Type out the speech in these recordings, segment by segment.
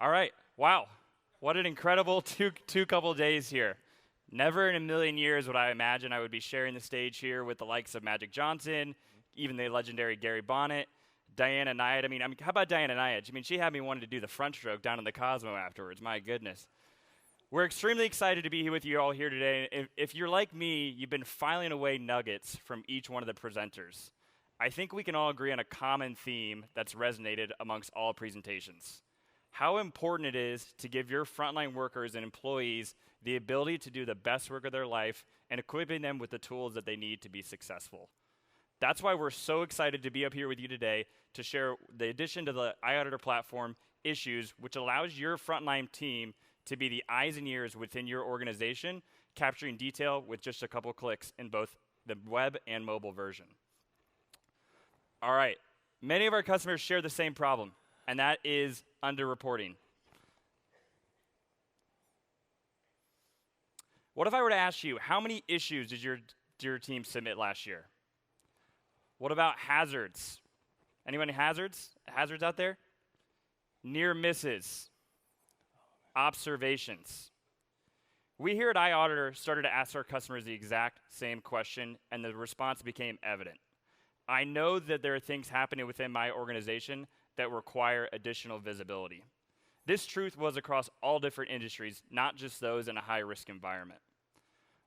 All right. Wow. What an incredible two couple days here. Never in a million years would I imagine I would be sharing the stage here with the likes of Magic Johnson, even the legendary Gary Bonnet, Diana Nyad. How about Diana Nyad? She had me wanting to do the front stroke down in the Cosmo afterwards. My goodness. We're extremely excited to be here with you all here today. If you're like me, you've been filing away nuggets from each one of the presenters. I think we can all agree on a common theme that's resonated amongst all presentations. How important it is to give your frontline workers and employees the ability to do the best work of their life and equipping them with the tools that they need to be successful. That's why we're so excited to be up here with you today to share the addition to the iAuditor platform issues, which allows your frontline team to be the eyes and ears within your organization, capturing detail with just a couple clicks in both the web and mobile version. All right, many of our customers share the same problem, and that is underreporting. What if I were to ask you, how many issues did your team submit last year? What about hazards? Anyone hazards? Hazards out there? Near misses. Observations. We here at iAuditor started to ask our customers the exact same question, and the response became evident. I know that there are things happening within my organization that require additional visibility. This truth was across all different industries, not just those in a high-risk environment.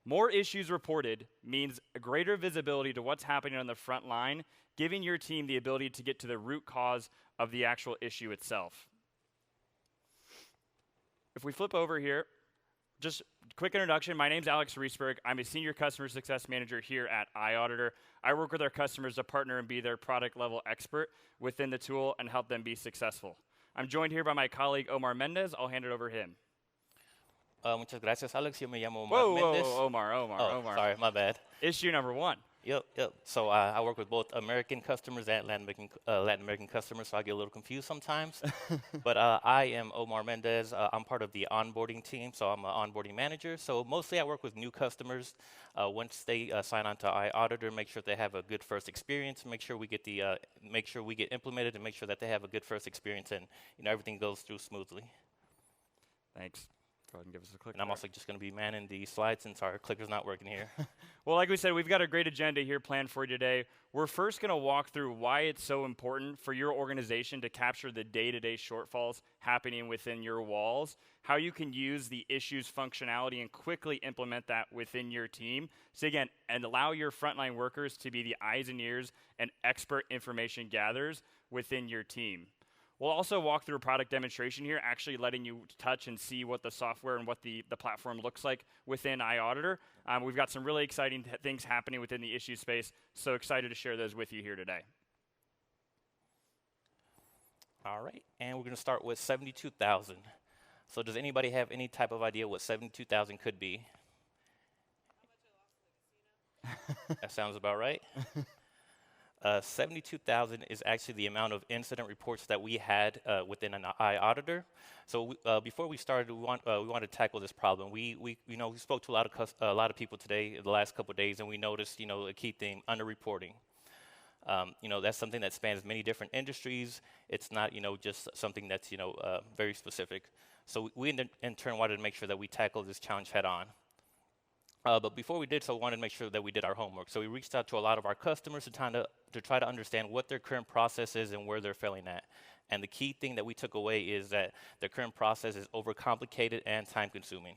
More issues reported means a greater visibility to what's happening on the front line, giving your team the ability to get to the root cause of the actual issue itself. If we flip over here, just quick introduction. My name's Alex Riesberg. I'm a senior customer success manager here at iAuditor. I work with our customers to partner and be their product level expert within the tool and help them be successful. I'm joined here by my colleague Omar Mendez. I'll hand it over to him. Muchas gracias, Alex. Yo me llamo Omar Whoa, Mendez. Omar. Sorry, my bad. Issue number one. Yep. So I work with both American customers and Latin American customers, so I get a little confused sometimes. But I am Omar Mendez. I'm part of the onboarding team, so I'm an onboarding manager. So mostly I work with new customers. Once they sign on to iAuditor, make sure they have a good first experience. Make sure we get implemented, and make sure that they have a good first experience, and everything goes through smoothly. Thanks. Go ahead and give us a click. And I'm also just going to be manning the slides since our clicker's not working here. Well, like we said, we've got a great agenda here planned for you today. We're first going to walk through why it's so important for your organization to capture the day-to-day shortfalls happening within your walls, how you can use the issues functionality and quickly implement that within your team. So again, and allow your frontline workers to be the eyes and ears and expert information gatherers within your team. We'll also walk through a product demonstration here, actually letting you touch and see what the software and what the platform looks like within iAuditor. We've got some really exciting things happening within the issue space, so excited to share those with you here today. All right, and we're going to start with 72,000. So does anybody have any type of idea what 72,000 could be? That sounds about right. 72,000 is actually the amount of incident reports that we had within an iAuditor. So before we started, we wanted to tackle this problem. We spoke to a lot of people today, the last couple of days, and we noticed, a key theme: underreporting. That's something that spans many different industries. It's not, just something that's, very specific. So we in turn wanted to make sure that we tackle this challenge head on. But before we did so, we wanted to make sure that we did our homework. So we reached out to a lot of our customers to try to understand what their current process is and where they're failing at. And the key thing that we took away is that their current process is overcomplicated and time-consuming.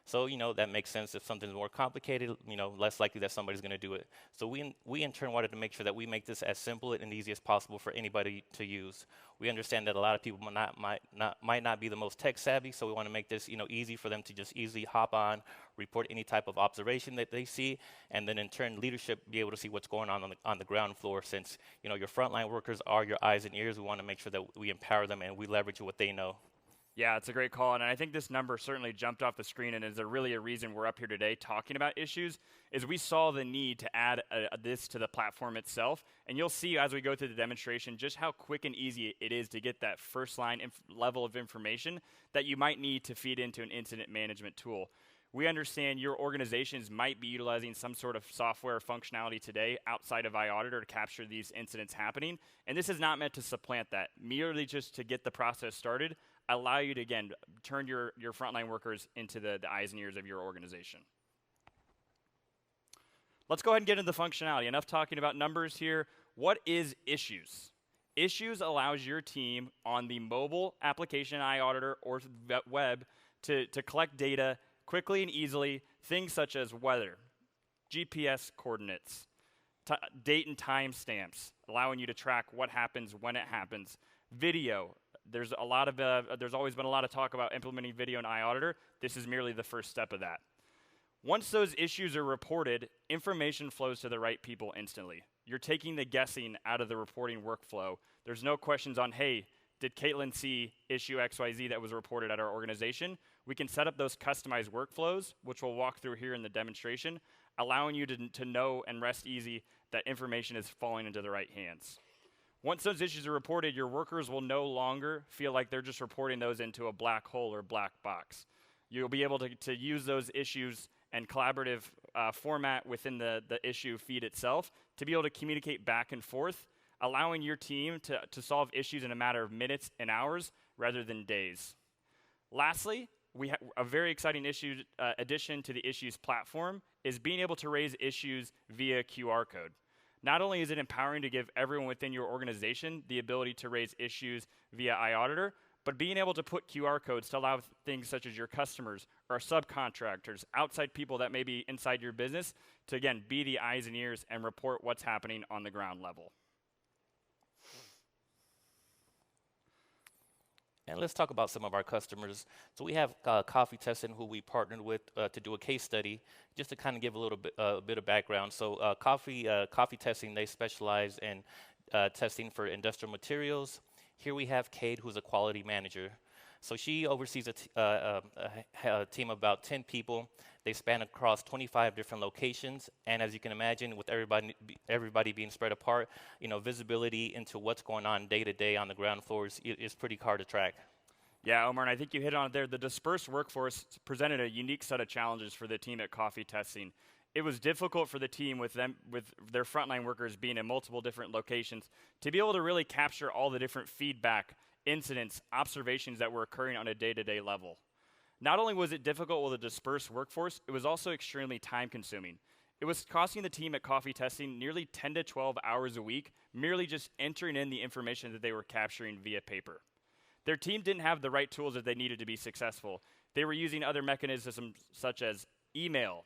So, that makes sense. If something's more complicated, less likely that somebody's going to do it. So we in turn wanted to make sure that we make this as simple and easy as possible for anybody to use. We understand that a lot of people might not be the most tech savvy, so we want to make this, easy for them to just easily hop on, report any type of observation that they see, and then in turn leadership be able to see what's going on the ground floor. Since, your frontline workers are your eyes and ears, we want to make sure that we empower them and we leverage what they know. Yeah, it's a great call, and I think this number certainly jumped off the screen and is really a reason we're up here today talking about issues, is we saw the need to add this to the platform itself, and you'll see as we go through the demonstration just how quick and easy it is to get that first line level of information that you might need to feed into an incident management tool. We understand your organizations might be utilizing some sort of software functionality today outside of iAuditor to capture these incidents happening, and this is not meant to supplant that, merely just to get the process started, allow you to, again, turn your frontline workers into the eyes and ears of your organization. Let's go ahead and get into the functionality. Enough talking about numbers here. What is Issues? Issues allows your team on the mobile application iAuditor or web to collect data quickly and easily, things such as weather, GPS coordinates, date and time stamps, allowing you to track what happens when it happens. Video, there's always been a lot of talk about implementing video in iAuditor. This is merely the first step of that. Once those issues are reported, information flows to the right people instantly. You're taking the guessing out of the reporting workflow. There's no questions on, hey, did Caitlin see issue XYZ that was reported at our organization? We can set up those customized workflows, which we'll walk through here in the demonstration, allowing you to know and rest easy that information is falling into the right hands. Once those issues are reported, your workers will no longer feel like they're just reporting those into a black hole or black box. You'll be able to use those issues and collaborative format within the issue feed itself to be able to communicate back and forth, allowing your team to solve issues in a matter of minutes and hours rather than days. Lastly, we have a very exciting addition to the Issues platform is being able to raise issues via QR code. Not only is it empowering to give everyone within your organization the ability to raise issues via iAuditor, but being able to put QR codes to allow things such as your customers or subcontractors, outside people that may be inside your business, to again be the eyes and ears and report what's happening on the ground level. And let's talk about some of our customers. So we have Coffee Testing, who we partnered with to do a case study, just to kind of give a little bit of background. So Coffee Testing, they specialize in testing for industrial materials. Here we have Kate, who's a quality manager. So she oversees a team of about 10 people. They span across 25 different locations, and as you can imagine, with everybody being spread apart, visibility into what's going on day to day on the ground floors is pretty hard to track. Yeah, Omar, and I think you hit on it there. The dispersed workforce presented a unique set of challenges for the team at Coffee Testing. It was difficult for the team with their frontline workers being in multiple different locations to be able to really capture all the different feedback, incidents, observations that were occurring on a day-to-day level. Not only was it difficult with a dispersed workforce, it was also extremely time-consuming. It was costing the team at Coffee Testing nearly 10 to 12 hours a week, merely just entering in the information that they were capturing via paper. Their team didn't have the right tools that they needed to be successful. They were using other mechanisms such as email,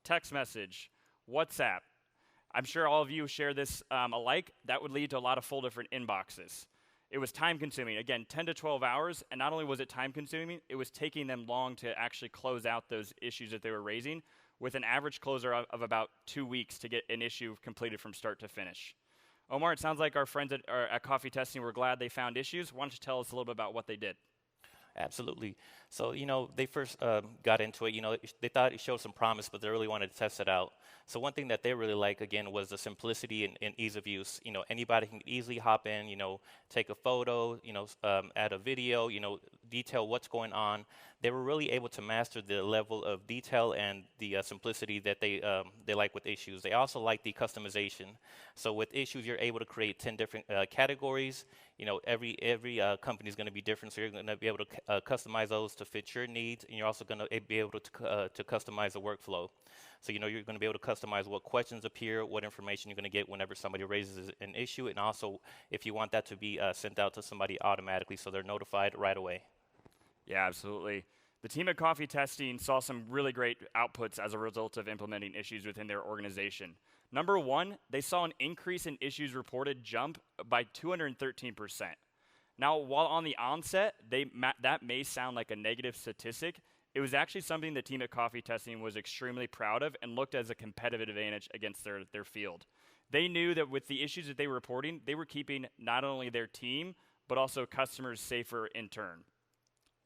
text message, WhatsApp. I'm sure all of you share this alike. That would lead to a lot of full different inboxes. It was time consuming. Again, 10 to 12 hours, and not only was it time consuming, it was taking them long to actually close out those issues that they were raising, with an average closure of about 2 weeks to get an issue completed from start to finish. Omar, it sounds like our friends at Coffee Testing were glad they found issues. Why don't you tell us a little bit about what they did? Absolutely. So, they first got into it, they thought it showed some promise, but they really wanted to test it out. So one thing that they really like, again, was the simplicity and ease of use. Anybody can easily hop in, take a photo, add a video, detail what's going on. They were really able to master the level of detail and the simplicity that they like with Issues. They also like the customization. So with Issues, you're able to create 10 different categories. Every company is going to be different, so you're going to be able to customize those to fit your needs, and you're also going to be able to customize the workflow. So you're going to be able to customize what questions appear, what information you're going to get whenever somebody raises an issue, and also if you want that to be sent out to somebody automatically so they're notified right away. Yeah, absolutely. The team at Coffee Testing saw some really great outputs as a result of implementing Issues within their organization. Number one, they saw an increase in issues reported jump by 213%. Now, while on the onset, that may sound like a negative statistic, it was actually something the team at Coffee Testing was extremely proud of and looked as a competitive advantage against their field. They knew that with the issues that they were reporting, they were keeping not only their team, but also customers safer in turn.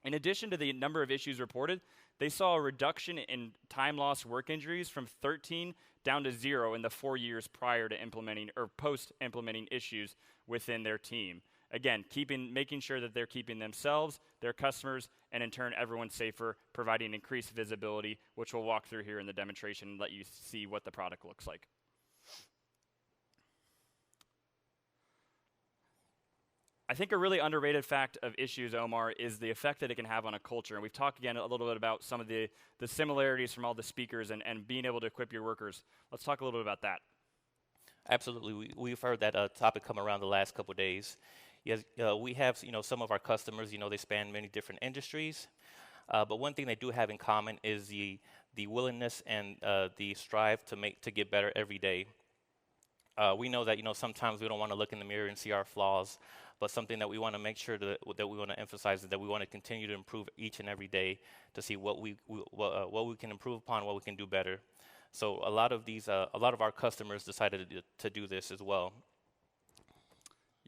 In addition to the number of issues reported, they saw a reduction in time lost work injuries from 13 down to 0 in the 4 years prior to implementing or post-implementing Issues within their team. Again, making sure that they're keeping themselves, their customers, and in turn everyone safer, providing increased visibility, which we'll walk through here in the demonstration and let you see what the product looks like. I think a really underrated fact of issues, Omar, is the effect that it can have on a culture. And we've talked again a little bit about some of the similarities from all the speakers and being able to equip your workers. Let's talk a little bit about that. Absolutely. We've heard that topic come around the last couple of days. Yes, we have, some of our customers, they span many different industries. But one thing they do have in common is the willingness and the strive to get better every day. We know that, sometimes we don't want to look in the mirror and see our flaws, but something that we want to make sure that we want to emphasize is that we want to continue to improve each and every day to see what we can improve upon, what we can do better. So a lot of our customers decided to do this as well.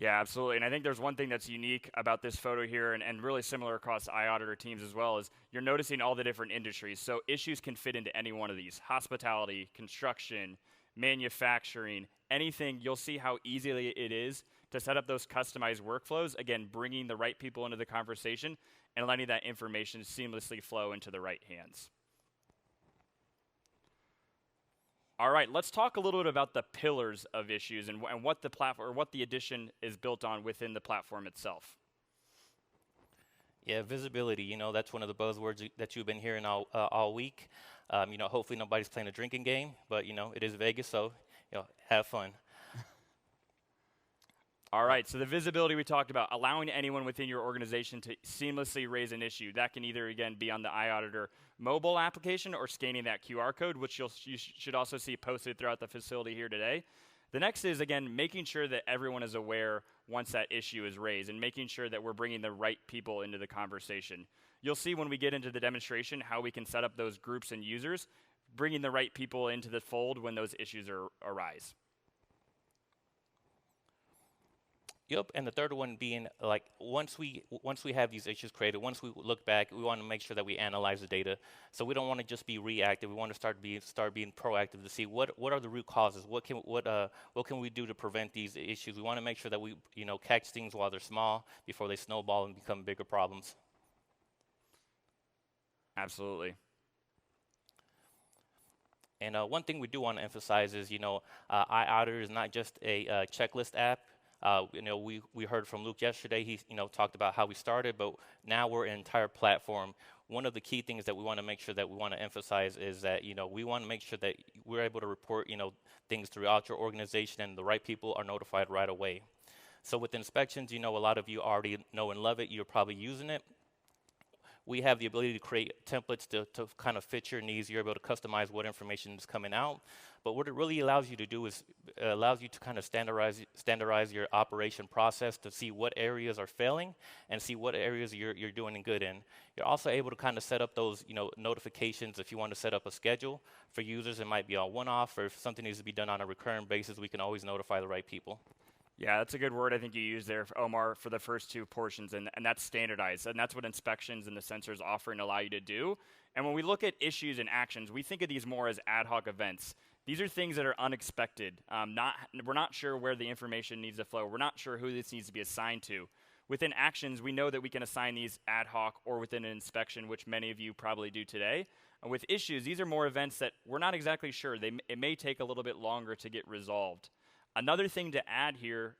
Yeah, absolutely. And I think there's one thing that's unique about this photo here and really similar across iAuditor teams as well is you're noticing all the different industries. So issues can fit into any one of these. Hospitality, construction, manufacturing, anything. You'll see how easily it is to set up those customized workflows. Again, bringing the right people into the conversation and letting that information seamlessly flow into the right hands. All right, let's talk a little bit about the pillars of issues and what the platform or what the edition is built on within the platform itself. Yeah, visibility. That's one of the buzzwords that you've been hearing all week. Hopefully nobody's playing a drinking game, but it is Vegas, so have fun. All right, so the visibility we talked about, allowing anyone within your organization to seamlessly raise an issue. That can either, again, be on the iAuditor mobile application or scanning that QR code, which you should also see posted throughout the facility here today. The next is, again, making sure that everyone is aware once that issue is raised and making sure that we're bringing the right people into the conversation. You'll see when we get into the demonstration how we can set up those groups and users, bringing the right people into the fold when those issues arise. Yep, and the third one being like once we have these issues created, once we look back, we want to make sure that we analyze the data. So we don't want to just be reactive. We want to start being proactive to see what are the root causes. What can we do to prevent these issues? We want to make sure that we catch things while they're small before they snowball and become bigger problems. Absolutely. And one thing we do want to emphasize is iAuditor is not just a checklist app. We heard from Luke yesterday. He talked about how we started, but now we're an entire platform. One of the key things that we want to make sure that we want to emphasize is that we want to make sure that we're able to report things throughout your organization and the right people are notified right away. So with inspections, a lot of you already know and love it. You're probably using it. We have the ability to create templates to kind of fit your needs. You're able to customize what information is coming out. But what it really allows you to do is allows you to kind of standardize your operation process to see what areas are failing and see what areas you're doing good in. You're also able to kind of set up those notifications. If you want to set up a schedule for users, it might be on one-off, or if something needs to be done on a recurring basis, we can always notify the right people. Yeah, that's a good word I think you used there, Omar, for the first two portions, and that's standardized. And that's what inspections and the sensors offering allow you to do. And when we look at issues and actions, we think of these more as ad hoc events. These are things that are unexpected. We're not sure where the information needs to flow. We're not sure who this needs to be assigned to. Within actions, we know that we can assign these ad hoc or within an inspection, which many of you probably do today. And with issues, these are more events that we're not exactly sure. It may take a little bit longer to get resolved. Another thing to add here,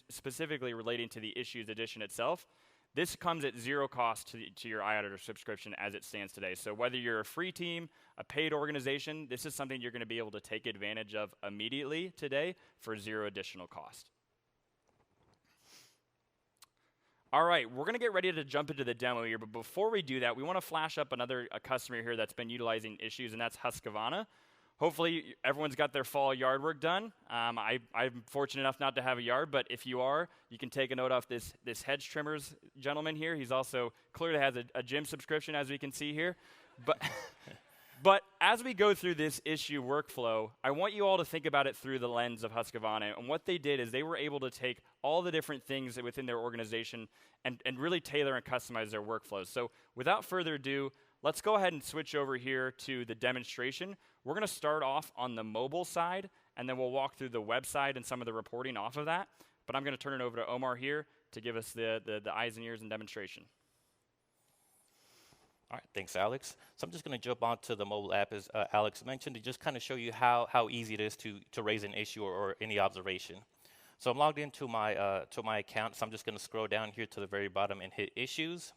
specifically relating to the issues edition itself, this comes at zero cost to your iAuditor subscription as it stands today. So whether you're a free team, a paid organization, this is something you're going to be able to take advantage of immediately today for zero additional cost. All right, we're going to get ready to jump into the demo here, but before we do that, we want to flash up a customer here that's been utilizing issues, and that's Husqvarna. Hopefully, everyone's got their fall yard work done. I'm fortunate enough not to have a yard, but if you are, you can take a note off this hedge trimmers gentleman here. He's also clearly has a gym subscription, as we can see here. But as we go through this issue workflow, I want you all to think about it through the lens of Husqvarna. And what they did is they were able to take all the different things within their organization and really tailor and customize their workflows. So without further ado, let's go ahead and switch over here to the demonstration. We're going to start off on the mobile side, and then we'll walk through the website and some of the reporting off of that. But I'm going to turn it over to Omar here to give us the eyes and ears and demonstration. All right, thanks, Alex. So I'm just going to jump onto the mobile app, as Alex mentioned, to just kind of show you how easy it is to raise an issue or any observation. So I'm logged into my account, so I'm just going to scroll down here to the very bottom and hit Issues.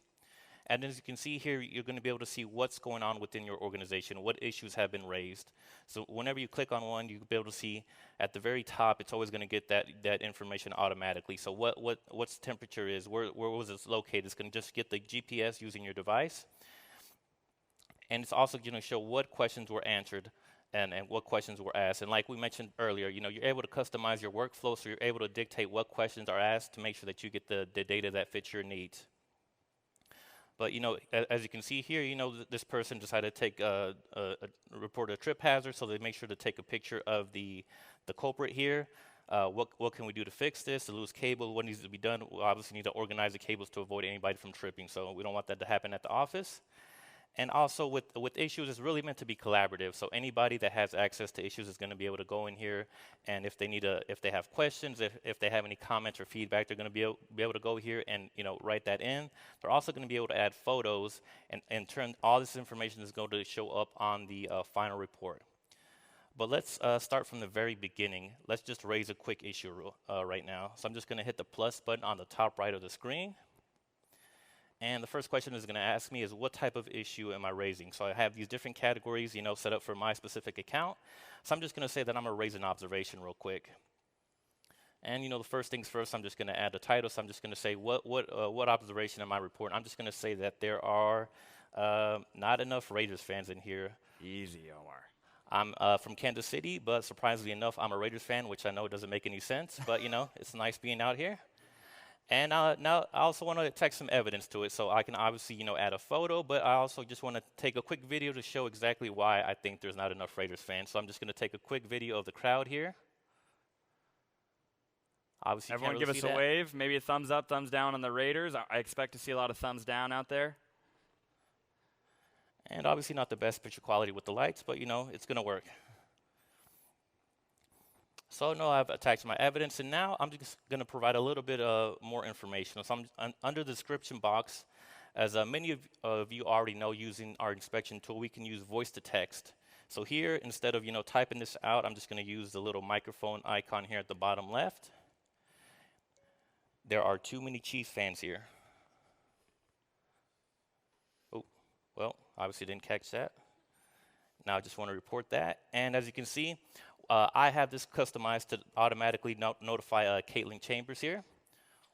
And as you can see here, you're going to be able to see what's going on within your organization, what issues have been raised. So whenever you click on one, you'll be able to see at the very top, it's always going to get that information automatically. So what's temperature is, where was it located? It's going to just get the GPS using your device. And it's also going to show what questions were answered and what questions were asked. And like we mentioned earlier, you're able to customize your workflow, so you're able to dictate what questions are asked to make sure that you get the data that fits your needs. But as you can see here, this person decided to take report a trip hazard, so they make sure to take a picture of the culprit here. What can we do to fix this? The loose cable, what needs to be done? We obviously need to organize the cables to avoid anybody from tripping, so we don't want that to happen at the office. And also with issues, it's really meant to be collaborative. So anybody that has access to issues is going to be able to go in here, and if they have questions, if they have any comments or feedback, they're going to be able to go here and write that in. They're also going to be able to add photos, and in turn, all this information is going to show up on the final report. But let's start from the very beginning. Let's just raise a quick issue right now. So I'm just going to hit the plus button on the top right of the screen. And the first question it's going to ask me is, what type of issue am I raising? So I have these different categories, set up for my specific account. So I'm just going to say that I'm going to raise an observation real quick. And the first things first, I'm just going to add a title. So I'm just going to say, what observation am I reporting? I'm just going to say that there are not enough Raiders fans in here. Easy, Omar. I'm from Kansas City, but surprisingly enough, I'm a Raiders fan, which I know doesn't make any sense. But it's nice being out here. And now I also want to attach some evidence to it, so I can obviously, add a photo, but I also just want to take a quick video to show exactly why I think there's not enough Raiders fans. So I'm just going to take a quick video of the crowd here. Obviously, everyone really give us a wave, maybe a thumbs up, thumbs down on the Raiders. I expect to see a lot of thumbs down out there. And obviously not the best picture quality with the lights, but it's going to work. So now I've attached my evidence, and now I'm just going to provide a little bit more information. So I'm under the description box, as many of you already know, using our inspection tool, we can use voice to text. So here, instead of typing this out, I'm just going to use the little microphone icon here at the bottom left. There are too many Chiefs fans here. Oh, well, obviously didn't catch that. Now I just want to report that, and as you can see, I have this customized to automatically notify Caitlin Chambers here,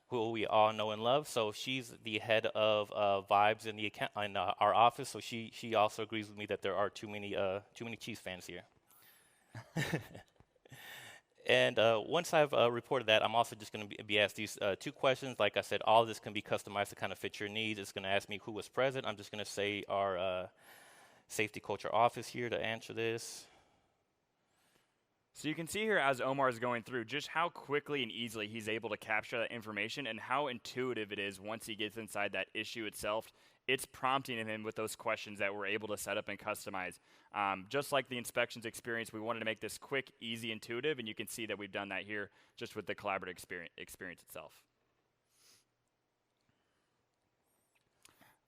who we all know and love. So she's the head of vibes in the account in our office. So she also agrees with me that there are too many Chiefs fans here. And once I've reported that, I'm also just going to be asked these two questions. Like I said, all of this can be customized to kind of fit your needs. It's going to ask me who was present. I'm just going to say our safety culture office here to answer this. So you can see here as Omar is going through just how quickly and easily he's able to capture that information and how intuitive it is once he gets inside that issue itself. It's prompting him with those questions that we're able to set up and customize. Just like the inspections experience, we wanted to make this quick, easy, intuitive, and you can see that we've done that here just with the collaborative experience itself.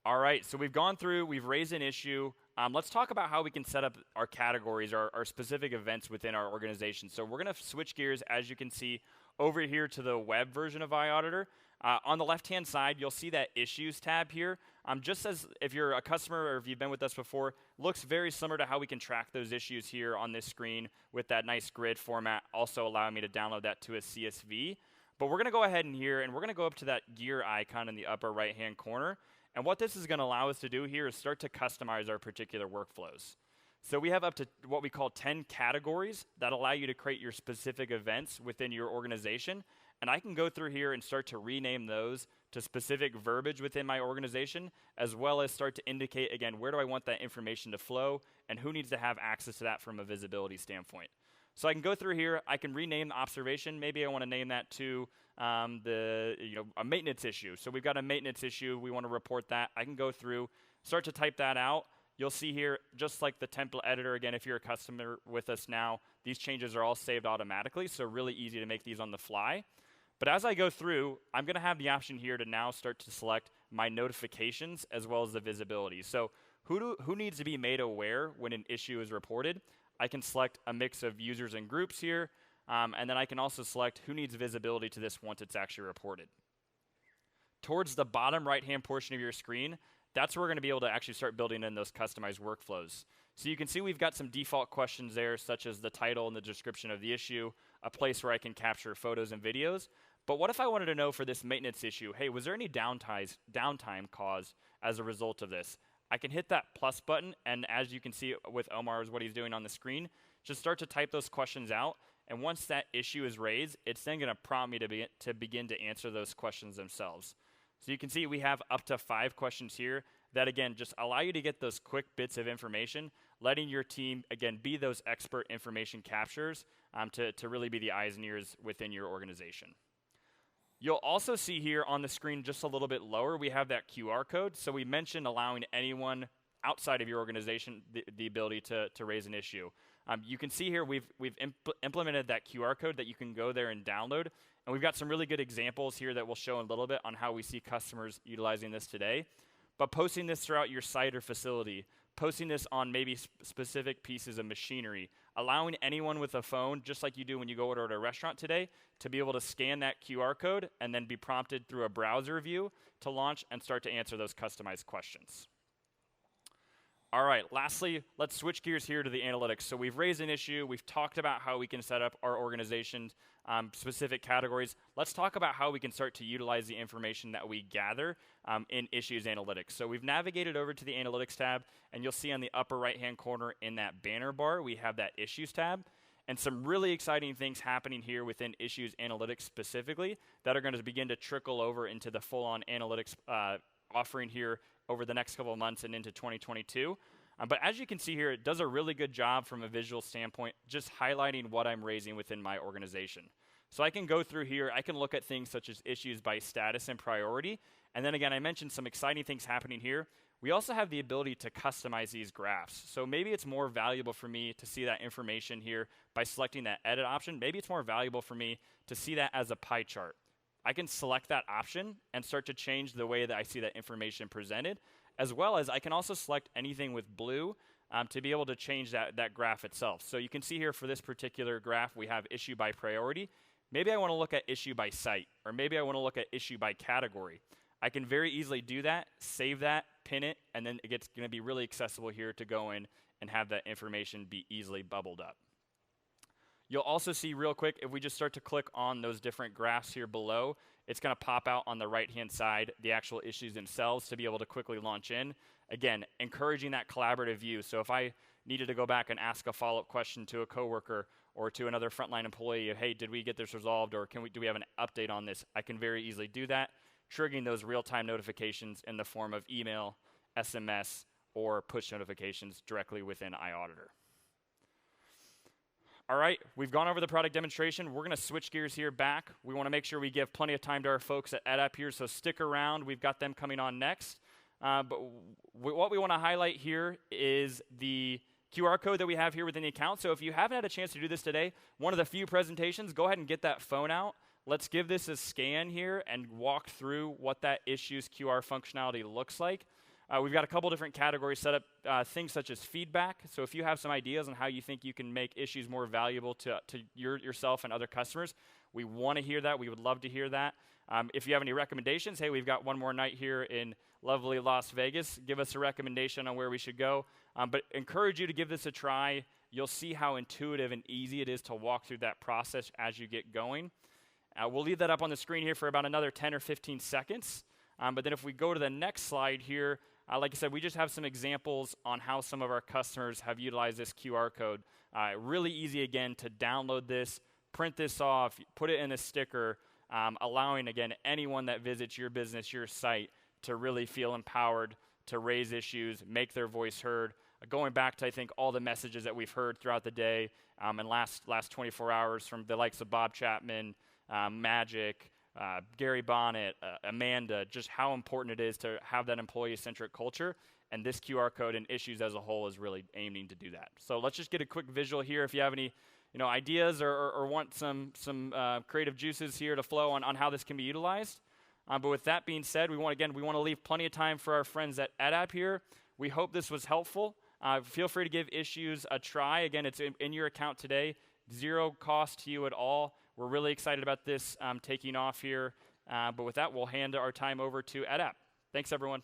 All right, so we've gone through, we've raised an issue. Let's talk about how we can set up our categories, our specific events within our organization. So we're going to switch gears, as you can see, over here to the web version of iAuditor. On the left-hand side, you'll see that Issues tab here. Just as if you're a customer or if you've been with us before, looks very similar to how we can track those issues here on this screen with that nice grid format, also allowing me to download that to a CSV. But we're going to go ahead in here, and we're going to go up to that gear icon in the upper right-hand corner. And what this is going to allow us to do here is start to customize our particular workflows. So we have up to what we call 10 categories that allow you to create your specific events within your organization. And I can go through here and start to rename those to specific verbiage within my organization, as well as start to indicate, again, where do I want that information to flow and who needs to have access to that from a visibility standpoint. So I can go through here, I can rename the observation. Maybe I want to name that to a maintenance issue. So we've got a maintenance issue, we want to report that. I can go through, start to type that out. You'll see here, just like the template editor, again, if you're a customer with us now, these changes are all saved automatically, so really easy to make these on the fly. But as I go through, I'm going to have the option here to now start to select my notifications as well as the visibility. So who needs to be made aware when an issue is reported? I can select a mix of users and groups here, and then I can also select who needs visibility to this once it's actually reported. Towards the bottom right-hand portion of your screen, that's where we're going to be able to actually start building in those customized workflows. So you can see we've got some default questions there, such as the title and the description of the issue, a place where I can capture photos and videos. But what if I wanted to know for this maintenance issue, hey, was there any downtime caused as a result of this? I can hit that plus button, and as you can see with Omar, is what he's doing on the screen, just start to type those questions out. And once that issue is raised, it's then going to prompt me to begin to answer those questions themselves. So you can see we have up to 5 questions here that, again, just allow you to get those quick bits of information, letting your team, again, be those expert information capturers to really be the eyes and ears within your organization. You'll also see here on the screen just a little bit lower, we have that QR code. So we mentioned allowing anyone outside of your organization the ability to raise an issue. You can see here we've implemented that QR code that you can go there and download. And we've got some really good examples here that we'll show in a little bit on how we see customers utilizing this today. But posting this throughout your site or facility, posting this on maybe specific pieces of machinery, allowing anyone with a phone, just like you do when you go order at a restaurant today, to be able to scan that QR code and then be prompted through a browser view to launch and start to answer those customized questions. All right, lastly, let's switch gears here to the analytics. So we've raised an issue. We've talked about how we can set up our organization's specific categories. Let's talk about how we can start to utilize the information that we gather in issues analytics. So we've navigated over to the analytics tab, and you'll see on the upper right-hand corner in that banner bar, we have that issues tab. And some really exciting things happening here within issues analytics specifically that are going to begin to trickle over into the full-on analytics offering here over the next couple of months and into 2022. But as you can see here, it does a really good job from a visual standpoint, just highlighting what I'm raising within my organization. So I can go through here, I can look at things such as issues by status and priority. And then again, I mentioned some exciting things happening here. We also have the ability to customize these graphs. So maybe it's more valuable for me to see that information here by selecting that edit option. Maybe it's more valuable for me to see that as a pie chart. I can select that option and start to change the way that I see that information presented, as well as I can also select anything with blue to be able to change that graph itself. So you can see here for this particular graph, we have issue by priority. Maybe I want to look at issue by site, or maybe I want to look at issue by category. I can very easily do that, save that, pin it, and then it's going to be really accessible here to go in and have that information be easily bubbled up. You'll also see real quick, if we just start to click on those different graphs here below, it's going to pop out on the right-hand side the actual issues themselves to be able to quickly launch in. Again, encouraging that collaborative view. So if I needed to go back and ask a follow-up question to a coworker or to another frontline employee, hey, did we get this resolved, or do we have an update on this? I can very easily do that, triggering those real-time notifications in the form of email, SMS, or push notifications directly within iAuditor. All right, we've gone over the product demonstration. We're going to switch gears here back. We want to make sure we give plenty of time to our folks at EdApp here, so stick around. We've got them coming on next. But what we want to highlight here is the QR code that we have here within the account. So if you haven't had a chance to do this today, one of the few presentations, go ahead and get that phone out. Let's give this a scan here and walk through what that issues QR functionality looks like. We've got a couple different categories set up, things such as feedback. So if you have some ideas on how you think you can make issues more valuable to yourself and other customers, we want to hear that. We would love to hear that. If you have any recommendations, hey, we've got one more night here in lovely Las Vegas. Give us a recommendation on where we should go. But encourage you to give this a try. You'll see how intuitive and easy it is to walk through that process as you get going. We'll leave that up on the screen here for about another 10 or 15 seconds. But then if we go to the next slide here, like I said, we just have some examples on how some of our customers have utilized this QR code. Really easy, again, to download this, print this off, put it in a sticker, allowing, again, anyone that visits your business, your site, to really feel empowered to raise issues, make their voice heard. Going back to, I think, all the messages that we've heard throughout the day and last 24 hours from the likes of Bob Chapman, Magic, Gary Bonnet, Amanda, just how important it is to have that employee-centric culture, and this QR code and issues as a whole is really aiming to do that. So let's just get a quick visual here. If you have any ideas or want some creative juices here to flow on how this can be utilized. But with that being said, we want to leave plenty of time for our friends at EdApp here. We hope this was helpful. Feel free to give Issues a try. Again, it's in your account today. 0 cost to you at all. We're really excited about this taking off here. But with that, we'll hand our time over to EdApp. Thanks, everyone.